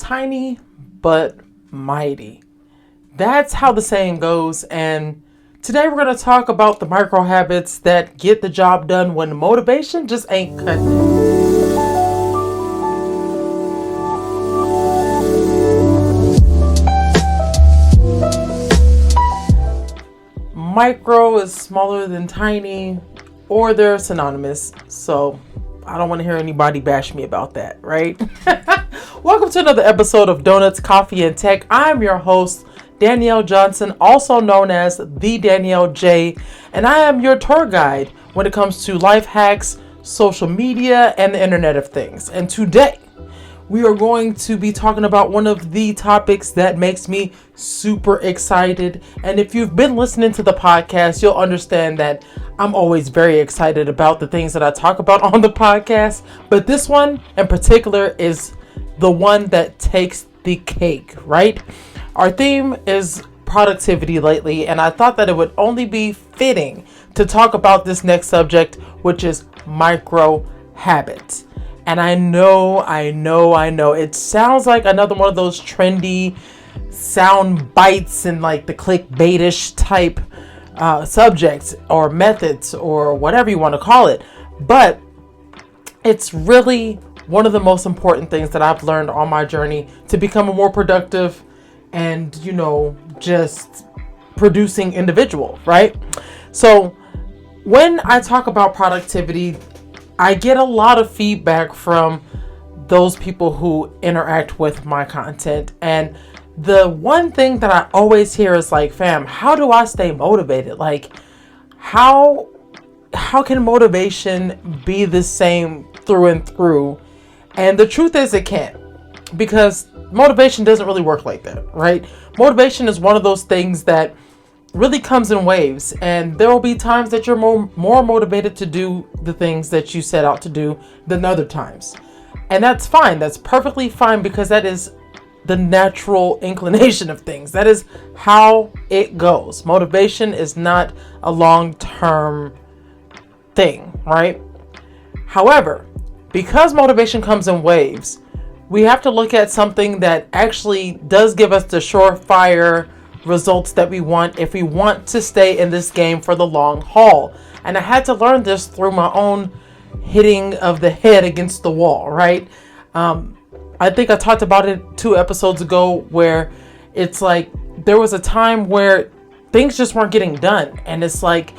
tiny but mighty. That's how the saying goes. And today we're going to talk about the micro habits that get the job done when motivation just ain't cutting it. Micro is smaller than tiny, or they're synonymous. So I don't want to hear anybody bash me about that, right? Welcome to another episode of Donuts, Coffee, and Tech. I'm your host, Danielle Johnson, also known as the Danielle J, and I am your tour guide when it comes to life hacks, social media, and the Internet of Things. And today, we are going to be talking about one of the topics that makes me super excited. And if you've been listening to the podcast, you'll understand that I'm always very excited about the things that I talk about on the podcast. But this one in particular is the one that takes the cake, right? Our theme is productivity lately, and I thought that it would only be fitting to talk about this next subject, which is micro habits. And I know, it sounds like another one of those trendy sound bites and like the clickbaitish type subjects or methods or whatever you want to call it. But it's really one of the most important things that I've learned on my journey to become a more productive and, just producing individual, right? So when I talk about productivity, I get a lot of feedback from those people who interact with my content. And the one thing that I always hear is like, fam, how do I stay motivated? Like, how can motivation be the same through and through? And the truth is it can't, because motivation doesn't really work like that, right? Motivation is one of those things that really comes in waves, and there will be times that you're more motivated to do the things that you set out to do than other times. And that's fine. That's perfectly fine, because that is the natural inclination of things. That is how it goes. Motivation is not a long-term thing, right? However, because motivation comes in waves, we have to look at something that actually does give us the surefire results that we want if we want to stay in this game for the long haul. And I had to learn this through my own hitting of the head against the wall, right? I think I talked about it 2 episodes ago, where it's like there was a time where things just weren't getting done, and it's like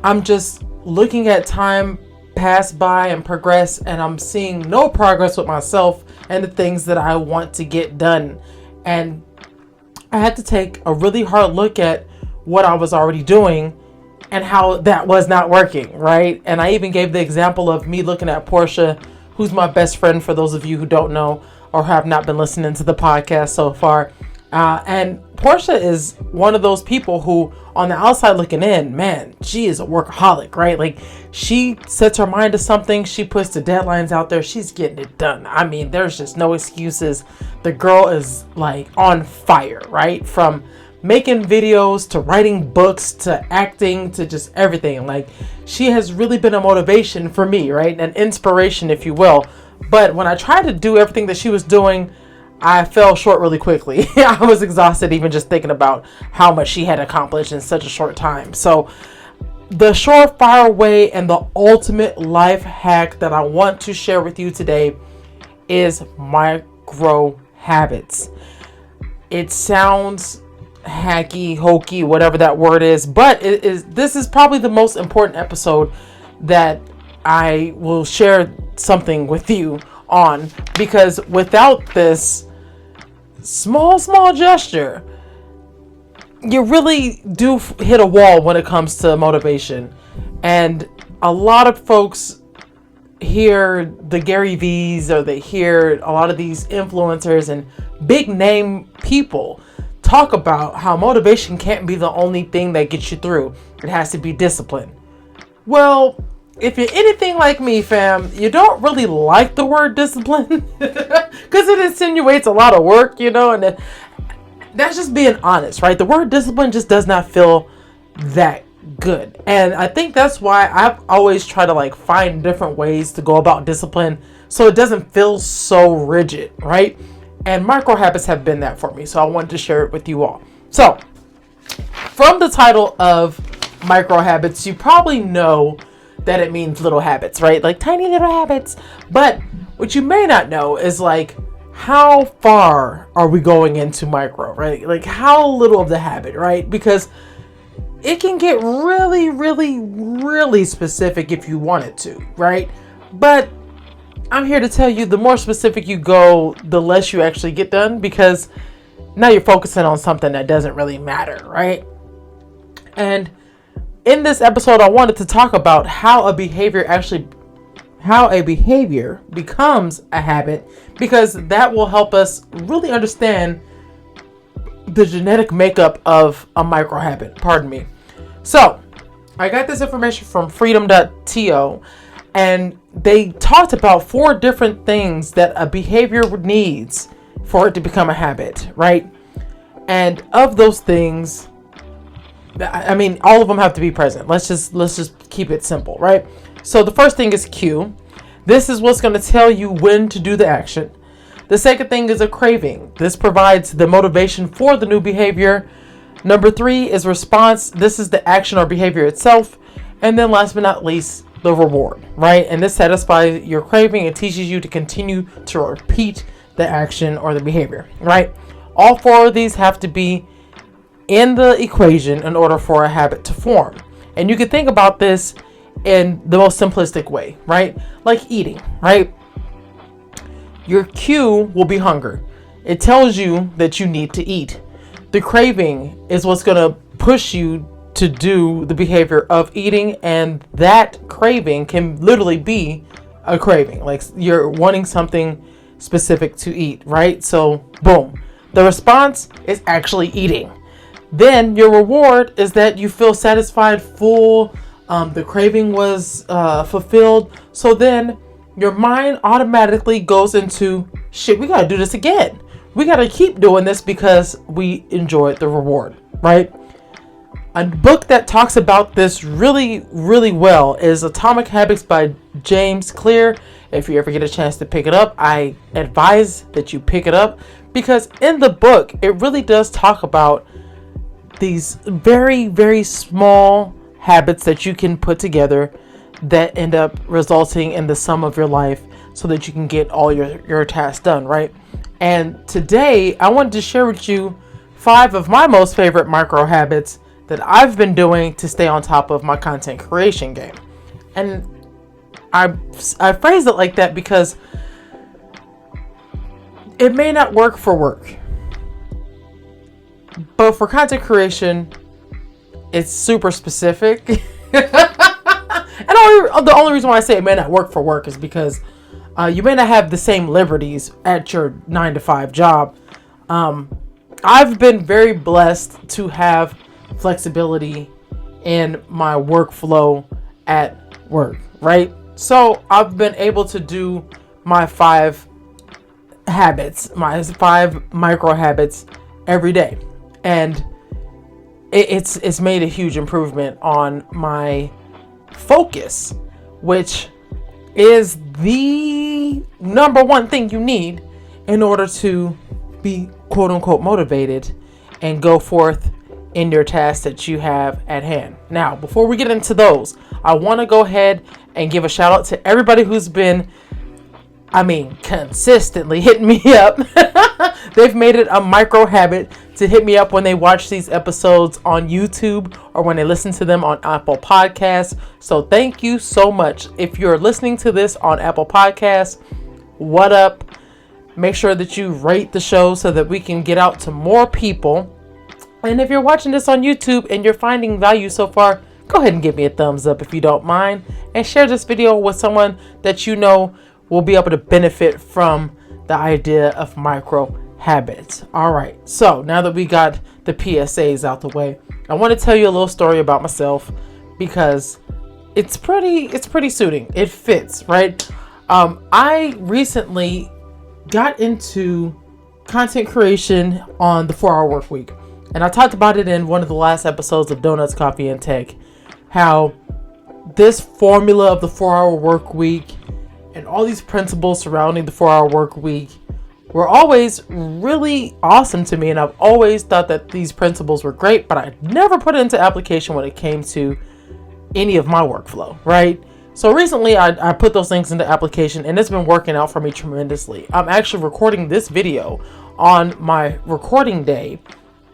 I'm just looking at time pass by and progress, and I'm seeing no progress with myself and the things that I want to get done. And I had to take a really hard look at what I was already doing and how that was not working, right? And I even gave the example of me looking at Portia, who's my best friend, for those of you who don't know or have not been listening to the podcast so far. And Portia is one of those people who, on the outside looking in, man, she is a workaholic, right? Like, she sets her mind to something, she puts the deadlines out there, she's getting it done. I mean, there's just no excuses. The girl is like on fire, right? From making videos to writing books to acting to just everything. Like, she has really been a motivation for me, right? An inspiration, if you will. But when I tried to do everything that she was doing, I fell short really quickly. I was exhausted even just thinking about how much she had accomplished in such a short time. So the surefire way and the ultimate life hack that I want to share with you today is micro habits. It sounds hacky, hokey, whatever that word is, but this is probably the most important episode that I will share something with you on, because without this small gesture, you really do hit a wall when it comes to motivation. And a lot of folks hear the Gary V's, or they hear a lot of these influencers and big name people talk about how motivation can't be the only thing that gets you through. It has to be discipline. Well, if you're anything like me, fam, you don't really like the word discipline because it insinuates a lot of work, and that's just being honest, right? The word discipline just does not feel that good. And I think that's why I've always tried to find different ways to go about discipline so it doesn't feel so rigid, right? And micro habits have been that for me. So I wanted to share it with you all. So from the title of micro habits, you probably know that it means little habits, right? Like tiny little habits. But what you may not know is like, how far are we going into micro, right? Like how little of the habit, right? Because it can get really, really, really specific if you want it to, right? But I'm here to tell you, the more specific you go, the less you actually get done, because now you're focusing on something that doesn't really matter, right? And in this episode, I wanted to talk about how a behavior becomes a habit, because that will help us really understand the genetic makeup of a micro habit. Pardon me. So I got this information from freedom.to, and they talked about 4 different things that a behavior needs for it to become a habit, right? And of those things, I mean, all of them have to be present. Let's just keep it simple, right? So the first thing is cue. This is what's going to tell you when to do the action. The second thing is a craving. This provides the motivation for the new behavior. Number 3 is response. This is the action or behavior itself. And then last but not least, the reward, right? And this satisfies your craving and teaches you to continue to repeat the action or the behavior, right? All 4 of these have to be in the equation in order for a habit to form. And you can think about this in the most simplistic way, right? Like eating, right? Your cue will be hunger. It tells you that you need to eat. The craving is what's going to push you to do the behavior of eating, and that craving can literally be a craving. Like you're wanting something specific to eat, right? So boom. The response is actually eating. Then your reward is that you feel satisfied, full. The craving was fulfilled. So then your mind automatically goes into, shit, we got to do this again. We got to keep doing this because we enjoyed the reward, right? A book that talks about this really, really well is Atomic Habits by James Clear. If you ever get a chance to pick it up, I advise that you pick it up, because in the book, it really does talk about these very, very small habits that you can put together that end up resulting in the sum of your life so that you can get all your tasks done, right? And today, I wanted to share with you 5 of my most favorite micro habits that I've been doing to stay on top of my content creation game. And I phrase it like that because it may not work for work, but for content creation, it's super specific. And the only reason why I say it may not work for work is because you may not have the same liberties at your 9-to-5 job. I've been very blessed to have flexibility in my workflow at work, right? So I've been able to do my 5 habits, my 5 micro habits every day. And it's made a huge improvement on my focus, which is the number one thing you need in order to be quote unquote motivated and go forth in your tasks that you have at hand. Now, before we get into those, I want to go ahead and give a shout out to everybody who's been, consistently hitting me up. They've made it a micro habit to hit me up when they watch these episodes on YouTube or when they listen to them on Apple Podcasts. So thank you so much. If you're listening to this on Apple Podcasts, what up? Make sure that you rate the show so that we can get out to more people. And if you're watching this on YouTube and you're finding value so far, go ahead and give me a thumbs up if you don't mind, and share this video with someone that you know will be able to benefit from the idea of micro habits. All right. So now that we got the PSAs out the way, I want to tell you a little story about myself because it's pretty suiting. It fits, right? I recently got into content creation on the 4-Hour Work Week. And I talked about it in one of the last episodes of Donuts, Coffee, and Tech, how this formula of the 4-Hour Work Week and all these principles surrounding the 4-Hour Work Week were always really awesome to me. And I've always thought that these principles were great, but I never put it into application when it came to any of my workflow, right? So recently I put those things into application, and it's been working out for me tremendously. I'm actually recording this video on my recording day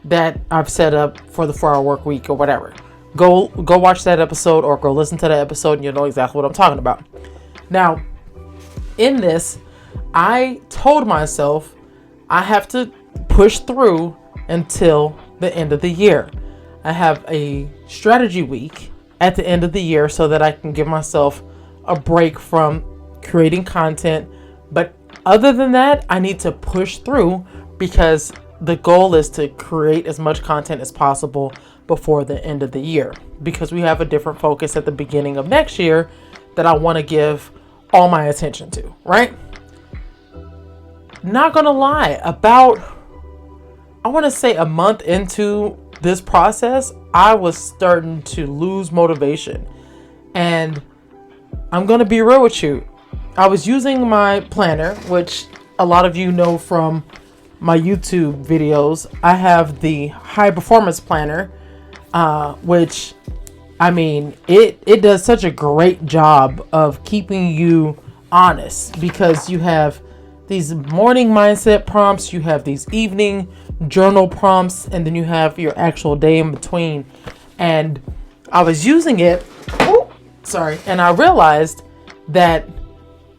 that I've set up for the 4-hour work week or whatever. Go watch that episode or go listen to that episode and you'll know exactly what I'm talking about. Now, in this, I told myself I have to push through until the end of the year. I have a strategy week at the end of the year so that I can give myself a break from creating content. But other than that, I need to push through because the goal is to create as much content as possible before the end of the year, because we have a different focus at the beginning of next year that I want to give all my attention to, right? Not gonna lie, about, I want to say a month into this process, I was starting to lose motivation. And I'm going to be real with you. I was using my planner, which a lot of you know from my YouTube videos. I have the high performance planner, which, I mean, it does such a great job of keeping you honest, because you have these morning mindset prompts, you have these evening journal prompts, and then you have your actual day in between. And I was using it, and I realized that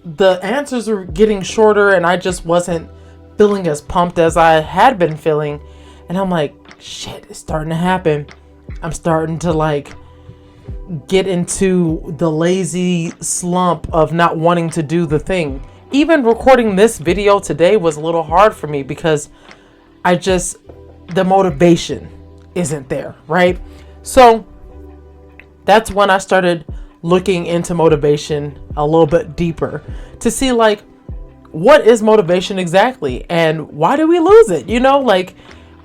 the answers were getting shorter and I just wasn't feeling as pumped as I had been feeling. And I'm like, shit, it's starting to happen. I'm starting to like get into the lazy slump of not wanting to do the thing. Even recording this video today was a little hard for me because the motivation isn't there, right? So that's when I started looking into motivation a little bit deeper to see like, what is motivation exactly and why do we lose it? You know, like,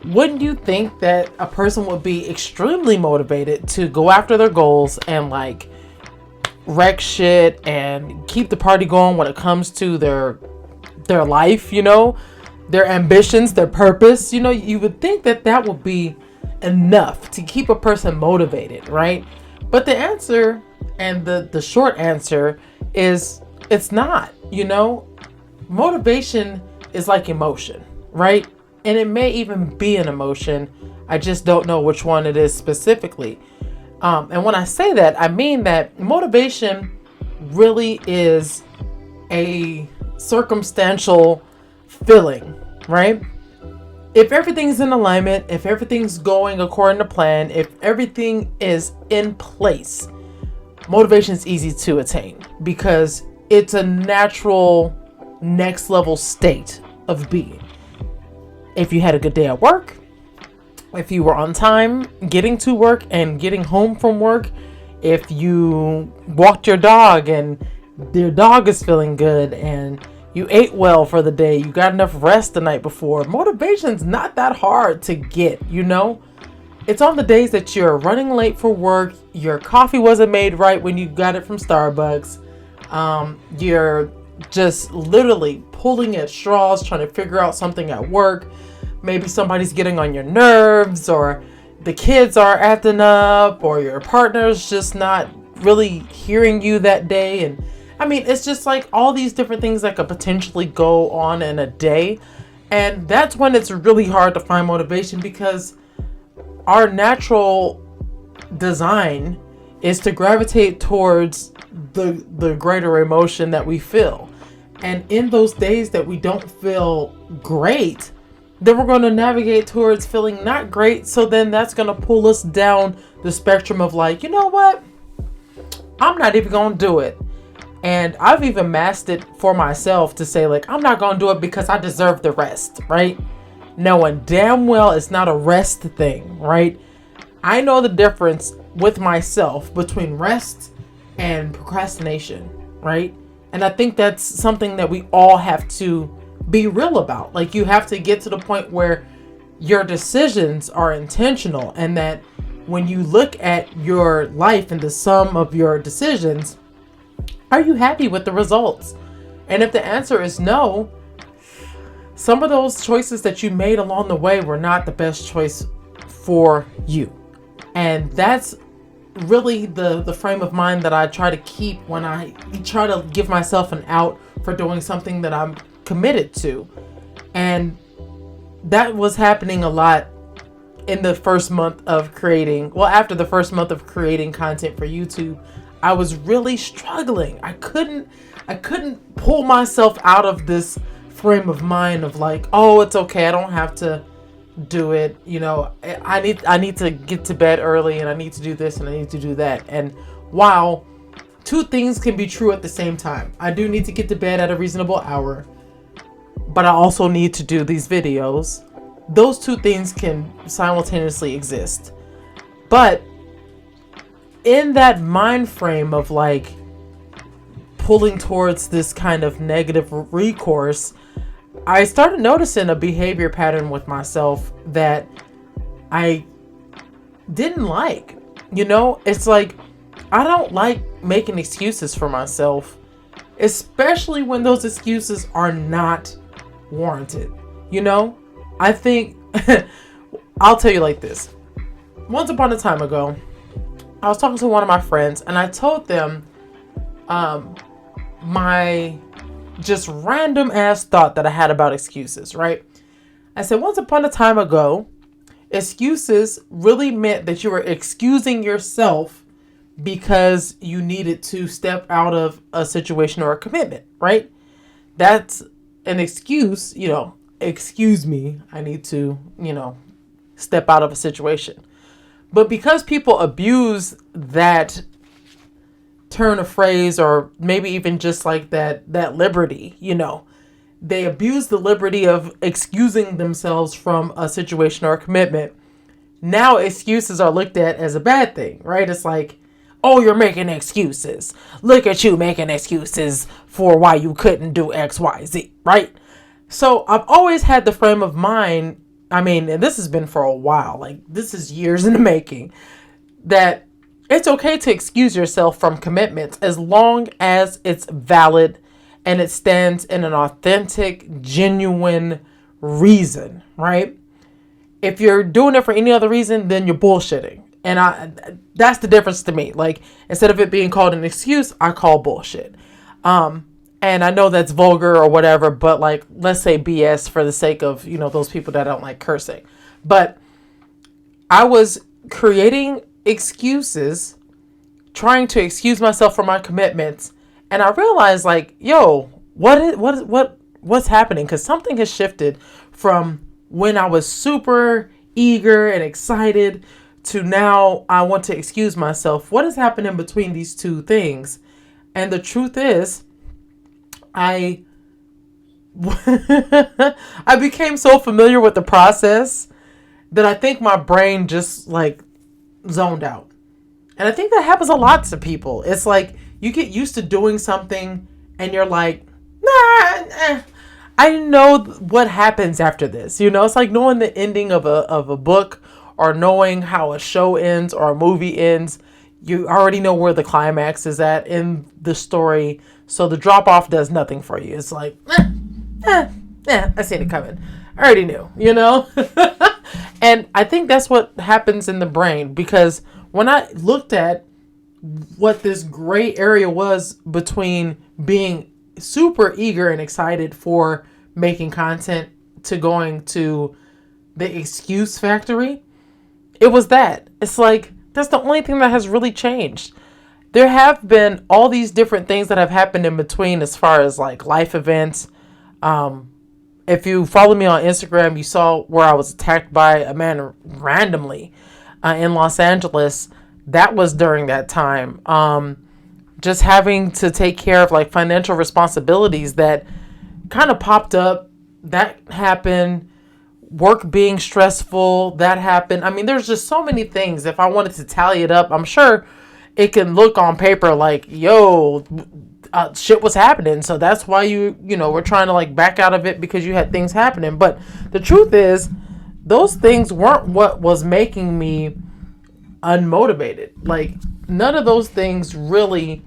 wouldn't you think that a person would be extremely motivated to go after their goals and like wreck shit and keep the party going when it comes to their life, you know, their ambitions, their purpose? You know, you would think that that would be enough to keep a person motivated, right? But the answer, and the short answer, is it's not. You know, motivation is like emotion, right? And it may even be an emotion. I just don't know which one it is specifically. And when I say that, I mean that motivation really is a circumstantial feeling, right? If everything's in alignment, if everything's going according to plan, if everything is in place, motivation is easy to attain because it's a natural next level state of being. If you had a good day at work, if you were on time getting to work and getting home from work, if you walked your dog and your dog is feeling good and you ate well for the day, you got enough rest the night before, motivation's not that hard to get, you know? It's on the days that you're running late for work, your coffee wasn't made right when you got it from Starbucks, you're just literally pulling at straws trying to figure out something at work. Maybe somebody's getting on your nerves, or the kids are acting up, or your partner's just not really hearing you that day. And I mean, it's just like all these different things that could potentially go on in a day. And that's when it's really hard to find motivation, because our natural design is to gravitate towards the greater emotion that we feel. And in those days that we don't feel great, then we're going to navigate towards feeling not great. So then that's going to pull us down the spectrum of like, you know what? I'm not even going to do it. And I've even masked it for myself to say like, I'm not going to do it because I deserve the rest, right? Knowing damn well it's not a rest thing, right? I know the difference with myself between rest and procrastination, right? And I think that's something that we all have to be real about. Like, you have to get to the point where your decisions are intentional, and that when you look at your life and the sum of your decisions, are you happy with the results? And if the answer is no, some of those choices that you made along the way were not the best choice for you. And that's really the frame of mind that I try to keep when I try to give myself an out for doing something that I'm committed to. And that was happening a lot in the first month of creating, after the first month of creating content for YouTube. I was really struggling. I couldn't pull myself out of this frame of mind of like, oh, it's okay, I don't have to do it. I need to get to bed early, and I need to do this, and I need to do that. And while two things can be true at the same time, I do need to get to bed at a reasonable hour, but I also need to do these videos. Those two things can simultaneously exist. But in that mind frame of like pulling towards this kind of negative recourse, I started noticing a behavior pattern with myself that I didn't like. It's like, I don't like making excuses for myself, especially when those excuses are not warranted. I think, I'll tell you like this. Once upon a time ago, I was talking to one of my friends, and I told them my just random ass thought that I had about excuses, right? I said, once upon a time ago, excuses really meant that you were excusing yourself because you needed to step out of a situation or a commitment, right? That's an excuse, excuse me, I need to, step out of a situation. But because people abuse that turn of phrase, or maybe even just like that liberty, they abuse the liberty of excusing themselves from a situation or a commitment. Now excuses are looked at as a bad thing, right? It's like, oh, you're making excuses. Look at you making excuses for why you couldn't do X, Y, Z, right? So I've always had the frame of mind, and this has been for a while, like this is years in the making, that it's okay to excuse yourself from commitments as long as it's valid and it stands in an authentic, genuine reason, right? If you're doing it for any other reason, then you're bullshitting. And that's the difference to me. Like, instead of it being called an excuse, I call bullshit. And I know that's vulgar or whatever, but like, let's say BS for the sake of, those people that don't like cursing. But I was creating excuses, trying to excuse myself for my commitments, and I realized like, yo, what's happening? Because something has shifted from when I was super eager and excited to now I want to excuse myself. What is happening between these two things? And the truth is, I became so familiar with the process that I think my brain just like zoned out. And I think that happens a lot to people. It's like you get used to doing something and you're like, I know what happens after this. It's like knowing the ending of a book, or knowing how a show ends or a movie ends. You already know where the climax is at in the story. So the drop off does nothing for you. It's like, I seen it coming. I already knew, And I think that's what happens in the brain, because when I looked at what this gray area was between being super eager and excited for making content to going to the excuse factory, it was that. It's like, that's the only thing that has really changed. There have been all these different things that have happened in between as far as like life events. If you follow me on Instagram, you saw where I was attacked by a man randomly in Los Angeles. That was during that time. Just having to take care of like financial responsibilities that kind of popped up. That happened. Work being stressful. That happened. There's just so many things. If I wanted to tally it up, I'm sure it can look on paper like, yo, shit was happening. So that's why we're trying to like back out of it, because you had things happening. But the truth is, those things weren't what was making me unmotivated. Like, none of those things really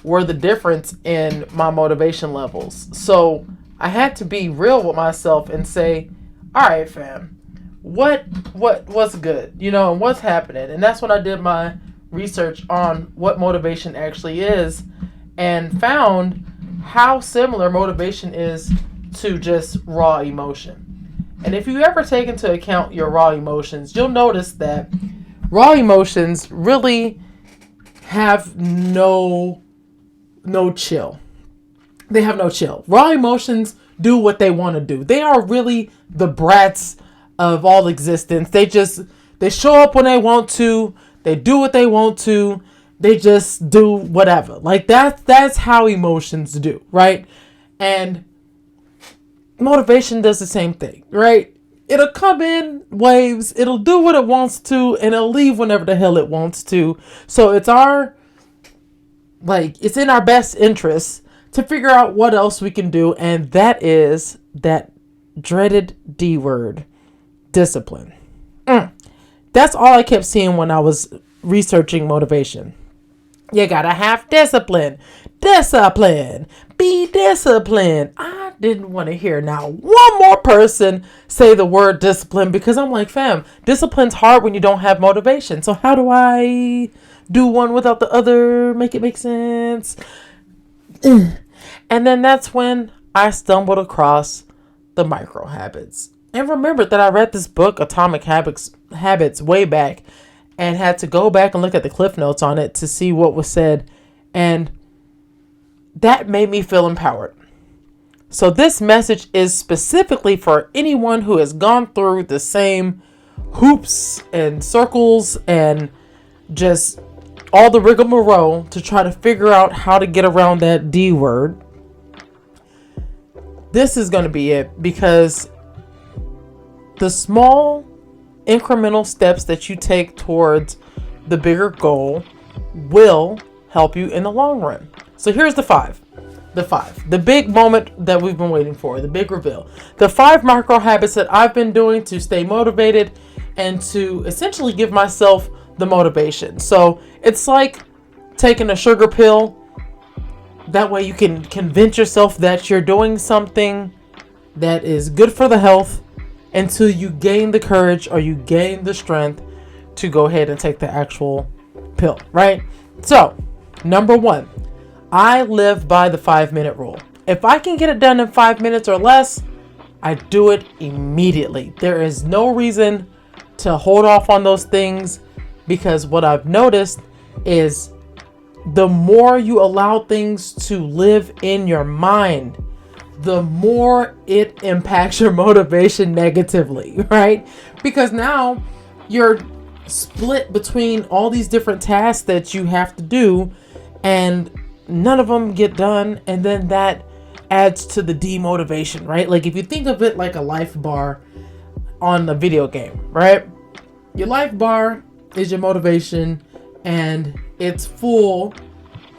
were the difference in my motivation levels. So I had to be real with myself and say, all right, fam, what's good, and what's happening. And that's when I did my research on what motivation actually is and found how similar motivation is to just raw emotion. And if you ever take into account your raw emotions, you'll notice that raw emotions really have no chill. They have no chill. Raw emotions do what they want to do. They are really the brats of all existence. They show up when they want to. They do what they want to. They just do whatever. Like that's how emotions do, right? And motivation does the same thing, right? It'll come in waves. It'll do what it wants to, and it'll leave whenever the hell it wants to. So it's in our best interest to figure out what else we can do, and that is that dreaded D word, discipline. That's all I kept seeing when I was researching motivation. You gotta have discipline. Discipline. Be disciplined. I didn't want to hear now one more person say the word discipline, because I'm like, fam, discipline's hard when you don't have motivation. So how do I do one without the other? Make it make sense. And then that's when I stumbled across the micro habits and remembered that I read this book, Atomic Habits, way back, and had to go back and look at the cliff notes on it to see what was said. And that made me feel empowered. So this message is specifically for anyone who has gone through the same hoops and circles and just all the rigmarole to try to figure out how to get around that D word. This is going to be it, because the small incremental steps that you take towards the bigger goal will help you in the long run. So here's the five, the big moment that we've been waiting for, the big reveal, the 5 micro habits that I've been doing to stay motivated and to essentially give myself the motivation. So it's like taking a sugar pill. That way you can convince yourself that you're doing something that is good for the health until you gain the courage or you gain the strength to go ahead and take the actual pill, right? So, number 1, I live by the 5-minute rule. If I can get it done in 5 minutes or less, I do it immediately. There is no reason to hold off on those things, because what I've noticed is the more you allow things to live in your mind, the more it impacts your motivation negatively, right? Because now you're split between all these different tasks that you have to do, and none of them get done, and then that adds to the demotivation, right? Like if you think of it like a life bar on a video game, right? Your life bar is your motivation, and it's full,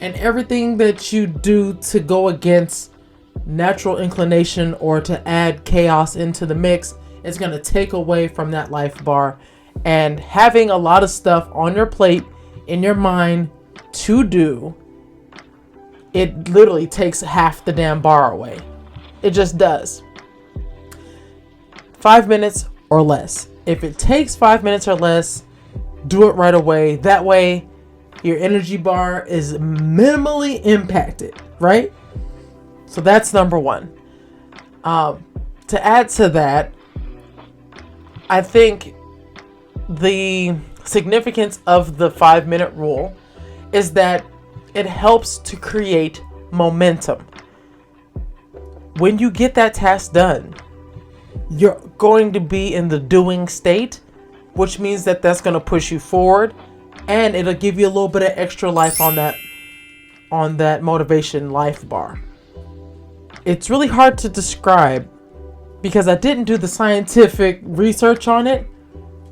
and everything that you do to go against natural inclination or to add chaos into the mix is going to take away from that life bar. And having a lot of stuff on your plate, in your mind to do, it literally takes half the damn bar away. It just does. 5 minutes or less. If it takes 5 minutes or less, do it right away. That way your energy bar is minimally impacted, right? So that's number 1. To add to that, I think the significance of the 5-minute rule is that it helps to create momentum. When you get that task done, you're going to be in the doing state, which means that that's going to push you forward, and it'll give you a little bit of extra life on that motivation life bar. It's really hard to describe because I didn't do the scientific research on it,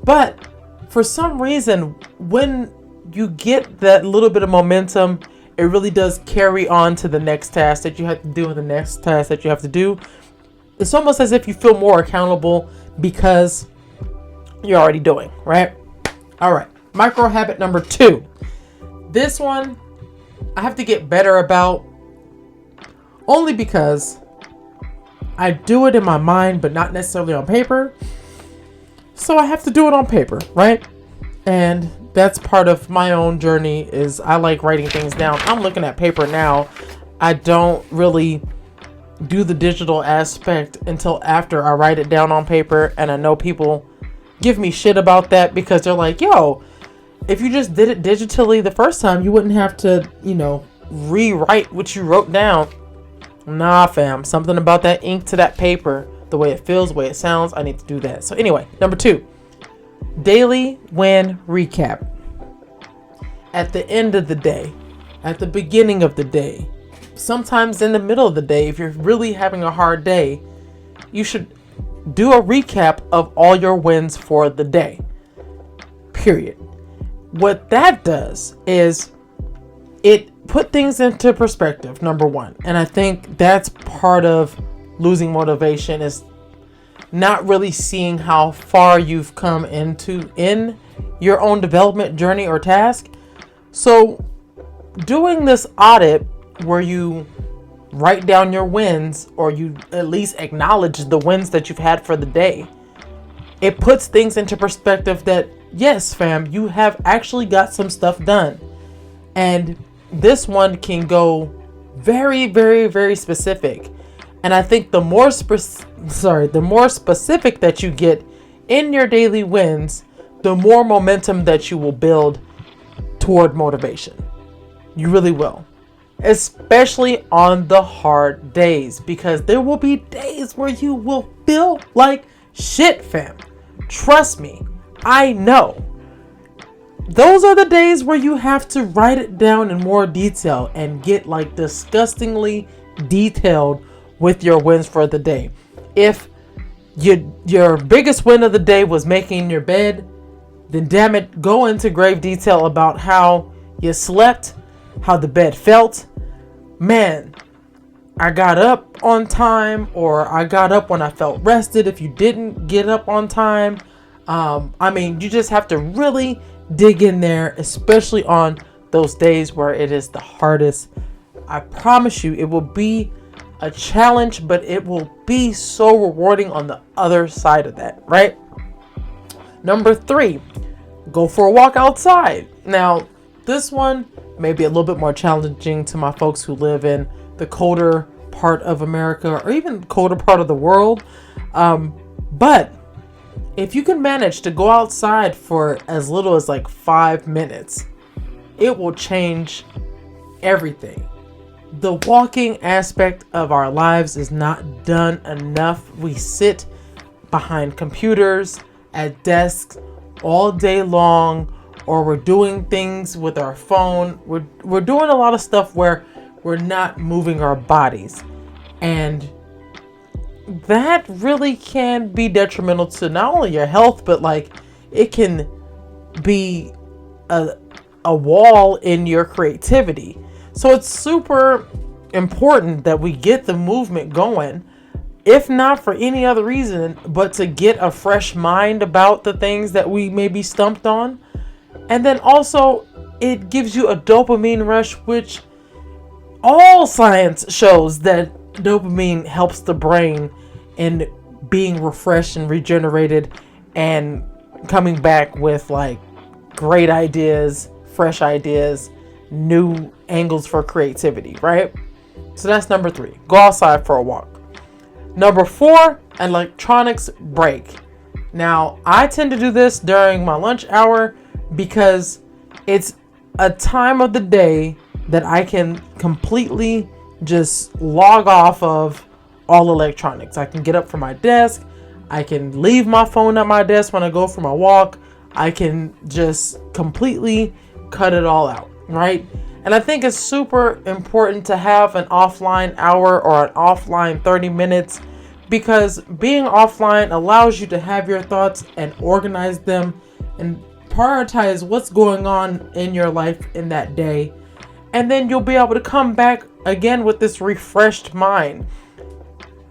but for some reason, when you get that little bit of momentum, it really does carry on to the next task that you have to do and the next task that you have to do. It's almost as if you feel more accountable because you're already doing, right? All right. Micro habit number 2. This one I have to get better about, only because I do it in my mind, but not necessarily on paper. So I have to do it on paper, right? And that's part of my own journey is I like writing things down. I'm looking at paper now. I don't really do the digital aspect until after I write it down on paper. And I know people give me shit about that because they're like, yo, if you just did it digitally the first time, you wouldn't have to, rewrite what you wrote down. Nah, fam. Something about that ink to that paper, the way it feels, the way it sounds, I need to do that. So anyway, number 2, daily win recap. At the end of the day, at the beginning of the day, sometimes in the middle of the day, if you're really having a hard day, you should do a recap of all your wins for the day. Period. What that does is it put things into perspective, number 1. And I think that's part of losing motivation is not really seeing how far you've come in your own development journey or task. So doing this audit where you write down your wins, or you at least acknowledge the wins that you've had for the day, it puts things into perspective that, yes, fam, you have actually got some stuff done. And this one can go very, very, very specific. And I think the more specific that you get in your daily wins, the more momentum that you will build toward motivation. You really will. Especially on the hard days, because there will be days where you will feel like shit, fam. Trust me, I know. Those are the days where you have to write it down in more detail and get like disgustingly detailed with your wins for the day. If your biggest win of the day was making your bed, then damn it, go into grave detail about how you slept, how the bed felt. Man, I got up on time, or I got up when I felt rested. If you didn't get up on time, you just have to really dig in there, especially on those days where it is the hardest. I promise you, it will be a challenge, but it will be so rewarding on the other side of that, right? Number 3, go for a walk outside. Now, this one may be a little bit more challenging to my folks who live in the colder part of America, or even colder part of the world. But if you can manage to go outside for as little as like 5 minutes, it will change everything. The walking aspect of our lives is not done enough. We sit behind computers at desks all day long, or we're doing things with our phone. We're doing a lot of stuff where we're not moving our bodies. And that really can be detrimental to not only your health, but like it can be a wall in your creativity. So it's super important that we get the movement going, if not for any other reason, but to get a fresh mind about the things that we may be stumped on. And then also it gives you a dopamine rush, which all science shows that dopamine helps the brain in being refreshed and regenerated and coming back with like great ideas, fresh ideas, new angles for creativity, right? So that's number 3. Go outside for a walk. Number 4, electronics break. Now, I tend to do this during my lunch hour because it's a time of the day that I can completely just log off of all electronics. I can get up from my desk. I can leave my phone at my desk when I go for my walk. I can just completely cut it all out, right? And I think it's super important to have an offline hour or an offline 30 minutes, because being offline allows you to have your thoughts and organize them and prioritize what's going on in your life in that day. And then you'll be able to come back again with this refreshed mind.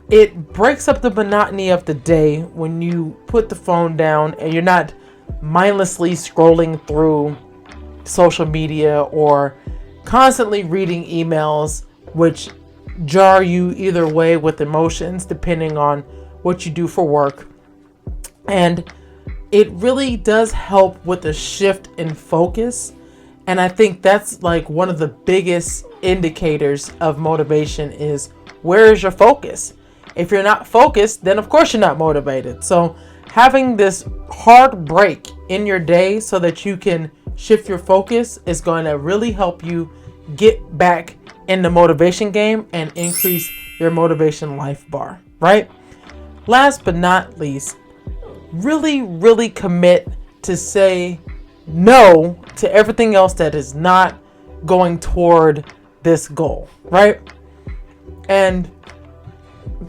It breaks up the monotony of the day when you put the phone down and you're not mindlessly scrolling through social media or constantly reading emails, which jar you either way with emotions, depending on what you do for work. And it really does help with a shift in focus. And I think that's like one of the biggest indicators of motivation is, where is your focus? If you're not focused, then of course you're not motivated. So having this hard break in your day so that you can shift your focus is going to really help you get back in the motivation game and increase your motivation life bar, right? Last but not least, really commit to say no to everything else that is not going toward this goal, right? And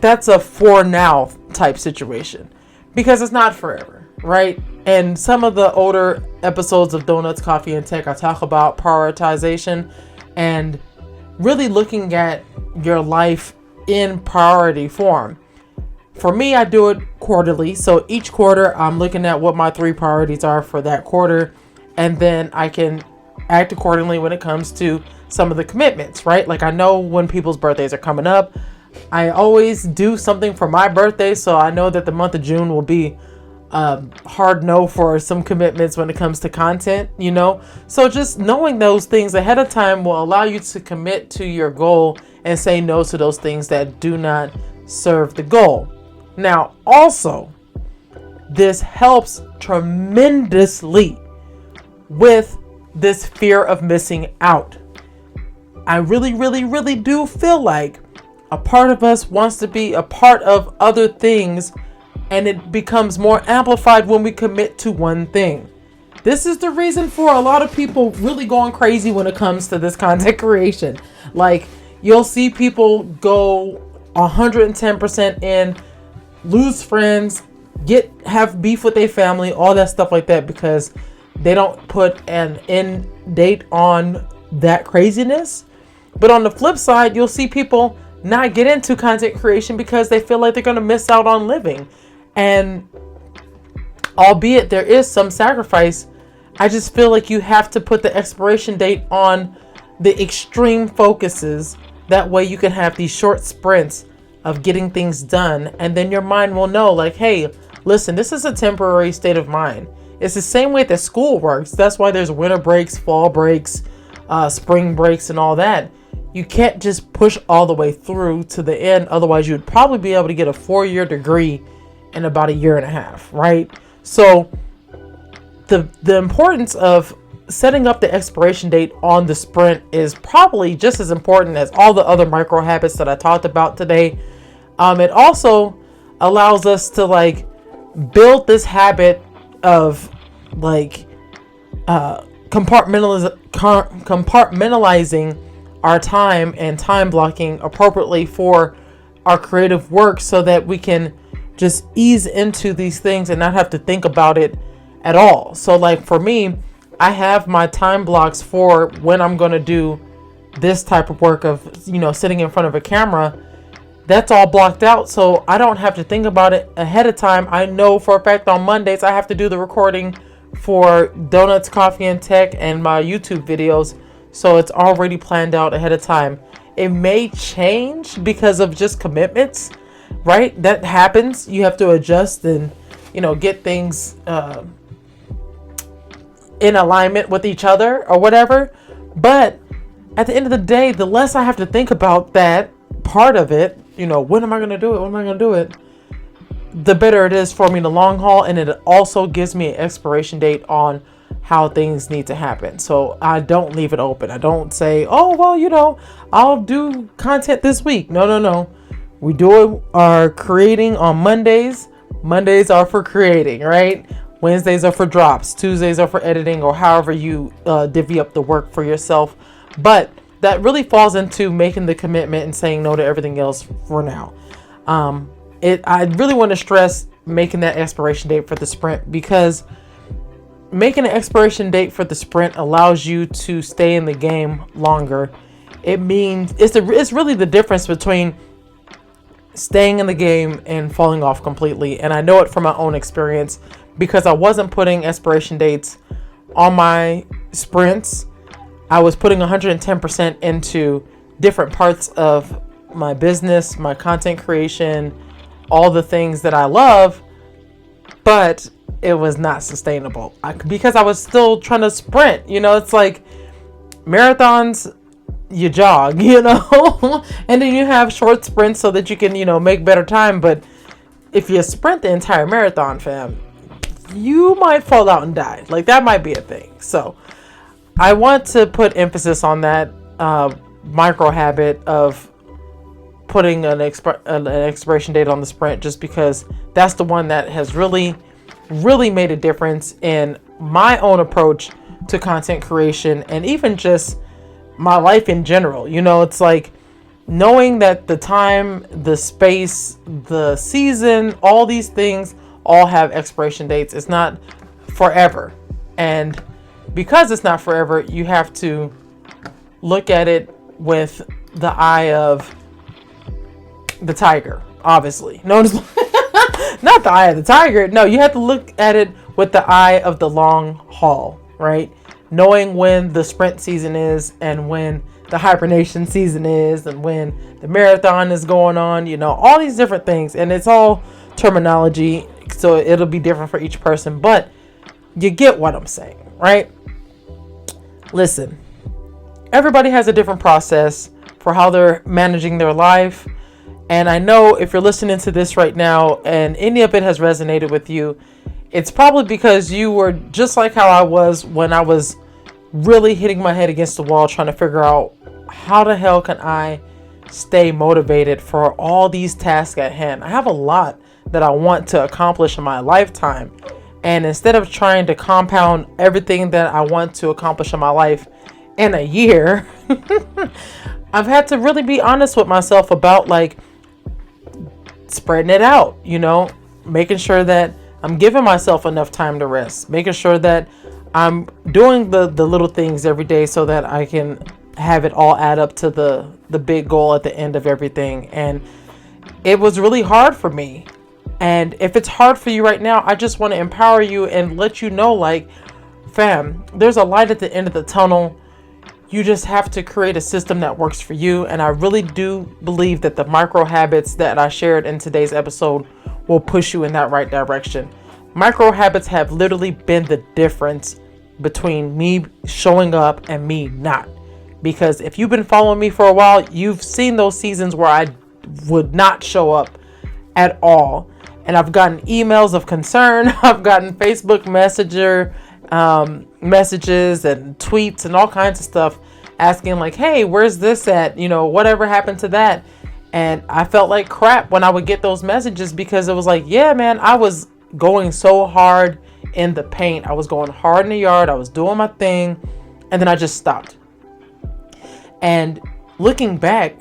that's a for now type situation, because it's not forever, right? And some of the older episodes of Donuts, Coffee, and Tech, I talk about prioritization and really looking at your life in priority form. For me, I do it quarterly. So each quarter, I'm looking at what my 3 priorities are for that quarter. And then I can act accordingly when it comes to some of the commitments, right? Like, I know when people's birthdays are coming up. I always do something for my birthday. So I know that the month of June will be hard no for some commitments when it comes to content, you know? So just knowing those things ahead of time will allow you to commit to your goal and say no to those things that do not serve the goal. Now, also, this helps tremendously with this fear of missing out. I really do feel like a part of us wants to be a part of other things, and it becomes more amplified when we commit to one thing. This is the reason for a lot of people really going crazy when it comes to this content creation. Like, you'll see people go 110% in, lose friends, have beef with their family, all that stuff like that, because they don't put an end date on that craziness. But on the flip side, you'll see people not get into content creation because they feel like they're going to miss out on living. And albeit there is some sacrifice, I just feel like you have to put the expiration date on the extreme focuses. That way you can have these short sprints of getting things done. And then your mind will know, like, hey, listen, this is a temporary state of mind. It's the same way that school works. That's why there's winter breaks, fall breaks, spring breaks, and all that. You can't just push all the way through to the end. Otherwise, you would probably be able to get a 4-year degree in about 1.5 years, right? So the importance of setting up the expiration date on the sprint is probably just as important as all the other micro habits that I talked about today. It also allows us to like build this habit of like compartmentalizing our time and time blocking appropriately for our creative work, so that we can just ease into these things and not have to think about it at all. So like for me, I have my time blocks for when I'm going to do this type of work of, sitting in front of a camera. That's all blocked out, so I don't have to think about it ahead of time. I know for a fact on Mondays I have to do the recording for Donuts, Coffee, and Tech and my YouTube videos, so it's already planned out ahead of time. It may change because of just commitments, right? That happens. You have to adjust and, get things in alignment with each other or whatever. But at the end of the day, the less I have to think about that part of it, when am I going to do it? When am I going to do it? The better it is for me in the long haul. And it also gives me an expiration date on how things need to happen. So I don't leave it open. I don't say, oh, well, I'll do content this week. No. We do our creating on Mondays. Mondays are for creating, right? Wednesdays are for drops. Tuesdays are for editing, or however you divvy up the work for yourself. But that really falls into making the commitment and saying no to everything else for now. I really want to stress making that expiration date for the sprint, because making an expiration date for the sprint allows you to stay in the game longer. It means it's really the difference between staying in the game and falling off completely. And I know it from my own experience, because I wasn't putting expiration dates on my sprints. I was putting 110% into different parts of my business, my content creation, all the things that I love, but it was not sustainable because I was still trying to sprint. It's like marathons, you jog, and then you have short sprints so that you can, make better time. But if you sprint the entire marathon, fam, you might fall out and die. Like, that might be a thing. So I want to put emphasis on that micro habit of putting an expiration date on the sprint, just because that's the one that has really made a difference in my own approach to content creation and even just my life in general. It's like knowing that the time, the space, the season, all these things all have expiration dates. It's not forever. And because it's not forever, you have to look at it with the eye of the tiger, obviously. No, not the eye of the tiger. No, you have to look at it with the eye of the long haul, right? Knowing when the sprint season is and when the hibernation season is and when the marathon is going on, all these different things. And it's all terminology, so it'll be different for each person, but you get what I'm saying, right? Listen, everybody has a different process for how they're managing their life. And I know if you're listening to this right now and any of it has resonated with you, it's probably because you were just like how I was when I was really hitting my head against the wall trying to figure out how the hell can I stay motivated for all these tasks at hand. I have a lot that I want to accomplish in my lifetime. And instead of trying to compound everything that I want to accomplish in my life in a year, I've had to really be honest with myself about like spreading it out, making sure that I'm giving myself enough time to rest, making sure that I'm doing the little things every day so that I can have it all add up to the big goal at the end of everything. And it was really hard for me. And if it's hard for you right now, I just want to empower you and let you know, like, fam, there's a light at the end of the tunnel. You just have to create a system that works for you. And I really do believe that the micro habits that I shared in today's episode will push you in that right direction. Micro habits have literally been the difference between me showing up and me not. Because if you've been following me for a while, you've seen those seasons where I would not show up at all. And I've gotten emails of concern. I've gotten Facebook Messenger messages and tweets and all kinds of stuff asking like, hey, where's this at? Whatever happened to that? And I felt like crap when I would get those messages because it was like, yeah, man, I was going so hard in the paint. I was going hard in the yard. I was doing my thing. And then I just stopped. And looking back,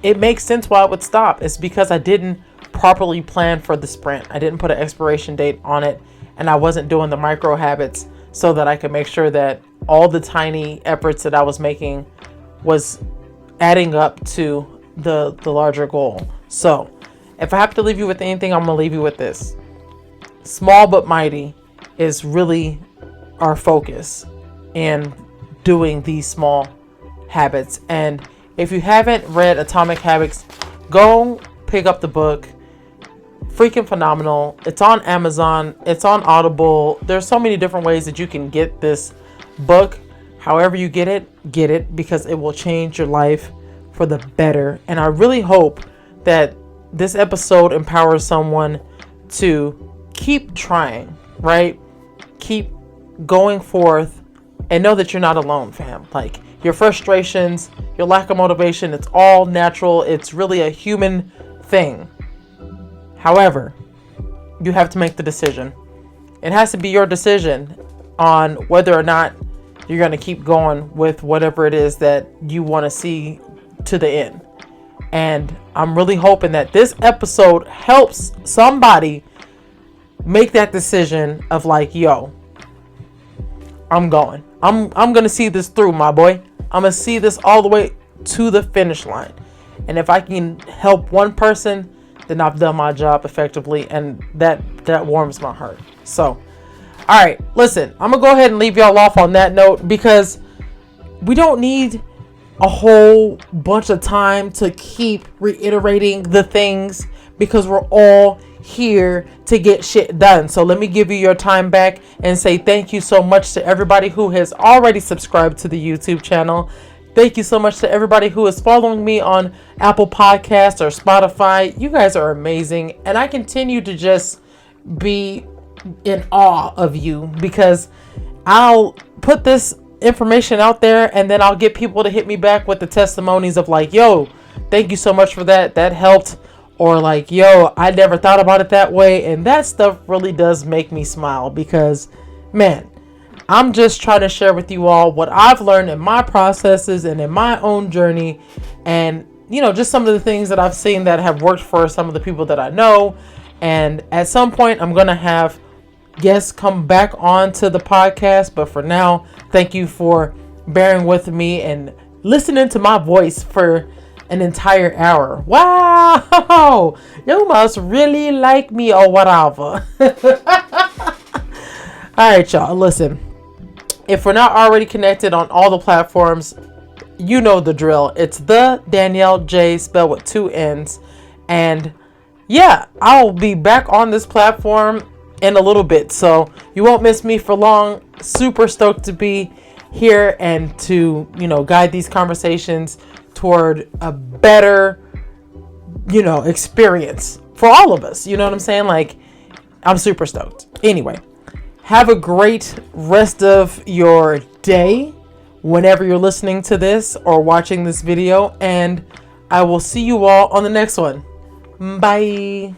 it makes sense why I would stop. It's because I didn't properly plan for the sprint. I didn't put an expiration date on it. And I wasn't doing the micro habits so that I could make sure that all the tiny efforts that I was making was adding up to the larger goal. So if I have to leave you with anything, I'm going to leave you with this. Small but mighty is really our focus in doing these small habits. And if you haven't read Atomic Habits, go pick up the book. Freaking phenomenal. It's on Amazon. It's on Audible. There's so many different ways that you can get this book. However you get it because it will change your life for the better. And I really hope that this episode empowers someone to keep trying, right? Keep going forth and know that you're not alone, fam. Like, your frustrations, your lack of motivation, it's all natural. It's really a human thing. However, you have to make the decision. It has to be your decision on whether or not you're going to keep going with whatever it is that you want to see to the end. And I'm really hoping that this episode helps somebody make that decision of like, yo, I'm going. I'm going to see this through, my boy. I'm going to see this all the way to the finish line. And if I can help one person, then I've done my job effectively, and that warms my heart. So, all right, listen, I'm gonna go ahead and leave y'all off on that note because we don't need a whole bunch of time to keep reiterating the things, because we're all here to get shit done. So let me give you your time back and say thank you so much to everybody who has already subscribed to the YouTube channel. Thank you so much to everybody who is following me on Apple Podcasts or Spotify. You guys are amazing. And I continue to just be in awe of you, because I'll put this information out there and then I'll get people to hit me back with the testimonies of like, yo, thank you so much for that. That helped. Or like, yo, I never thought about it that way. And that stuff really does make me smile, because, man, I'm just trying to share with you all what I've learned in my processes and in my own journey. And, you know, just some of the things that I've seen that have worked for some of the people that I know. And at some point, I'm going to have guests come back onto the podcast. But for now, thank you for bearing with me and listening to my voice for an entire hour. Wow, you must really like me or whatever. All right, y'all, listen. If we're not already connected on all the platforms, you know the drill. It's the Danielle J, spelled with 2 N's. And yeah, I'll be back on this platform in a little bit, so you won't miss me for long. Super stoked to be here and to, you know, guide these conversations toward a better, you know, experience for all of us. You know what I'm saying? Like, I'm super stoked. Anyway, have a great rest of your day whenever you're listening to this or watching this video, and I will see you all on the next one. Bye.